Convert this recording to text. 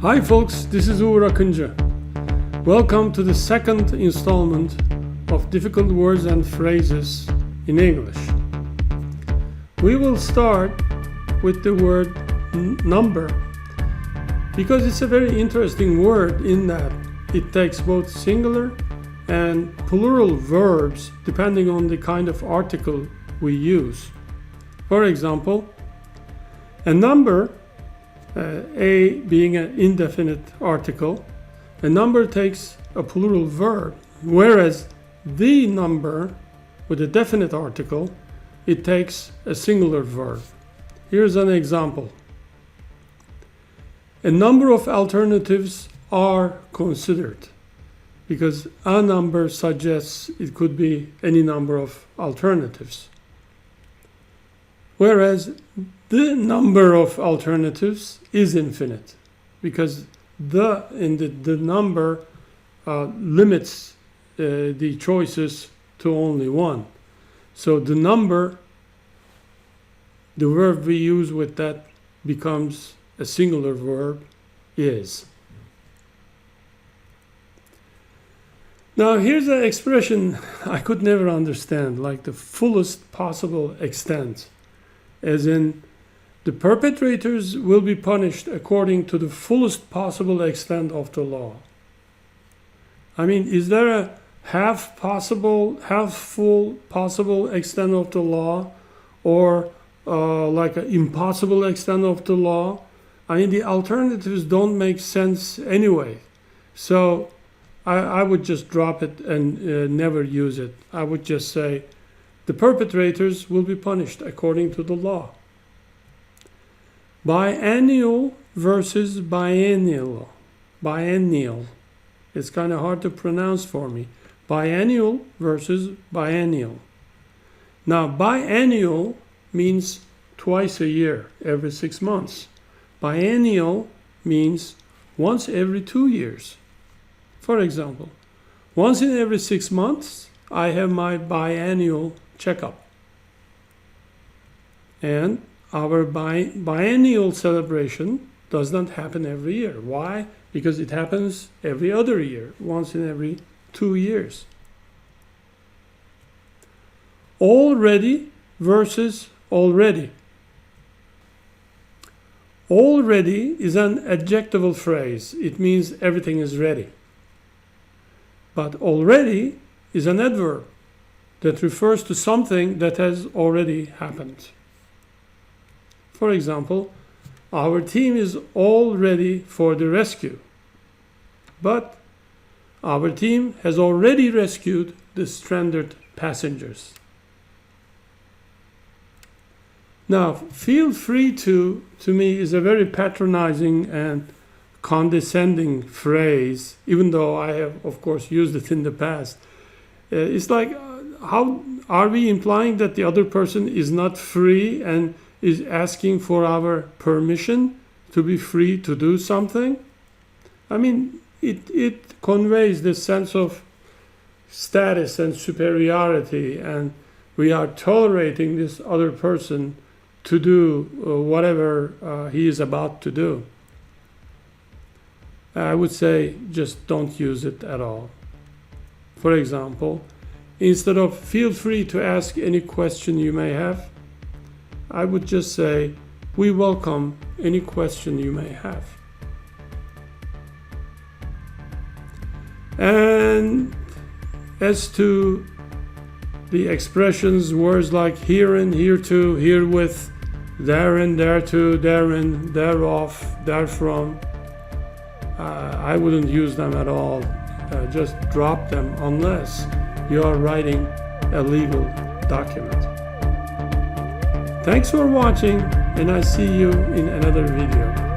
Hi folks, this is Uğur Akıncı. Welcome to the second installment of Difficult Words and Phrases in English. We will start with the word number because it's a very interesting word in that it takes both singular and plural verbs depending on the kind of article we use. For example, a number, a being an indefinite article, a number takes a plural verb, whereas the number with a definite article, it takes a singular verb. Here's an example. A number of alternatives are considered because a number suggests it could be any number of alternatives. Whereas the number of alternatives is infinite because the number limits the choices to only one. So the number, the verb we use with that becomes a singular verb, is. Now here's an expression I could never understand, like the fullest possible extent, as in the perpetrators will be punished according to the fullest possible extent of the law. I mean, is there a half full possible extent of the law, or like an impossible extent of the law? I mean, the alternatives don't make sense anyway. So I would just drop it and never use it. I would just say the perpetrators will be punished according to the law. Biennial versus biennial. Biennial. It's kind of hard to pronounce for me. Biennial versus biennial. Now, biennial means twice a year, every 6 months. Biennial means once every 2 years. For example, once in every 6 months, I have my biennial checkup. And our biennial celebration does not happen every year. Why? Because it happens every other year, once in every 2 years. Already versus already. Already is an adjectival phrase. It means everything is ready. But already is an adverb that refers to something that has already happened. For example, our team is all ready for the rescue, but our team has already rescued the stranded passengers. Now, feel free to me is a very patronizing and condescending phrase, even though I have, of course, used it in the past. It's like, how are we implying that the other person is not free and is asking for our permission to be free to do something? I mean, it conveys this sense of status and superiority, and we are tolerating this other person to do whatever he is about to do. I would say just don't use it at all. For example, instead of feel free to ask any question you may have, I would just say, we welcome any question you may have. And as to the expressions, words like herein, hereto, herewith, therein, thereto, therein, thereof, therefrom, I wouldn't use them at all. Just drop them unless you are writing a legal document. Thanks for watching, and I see you in another video.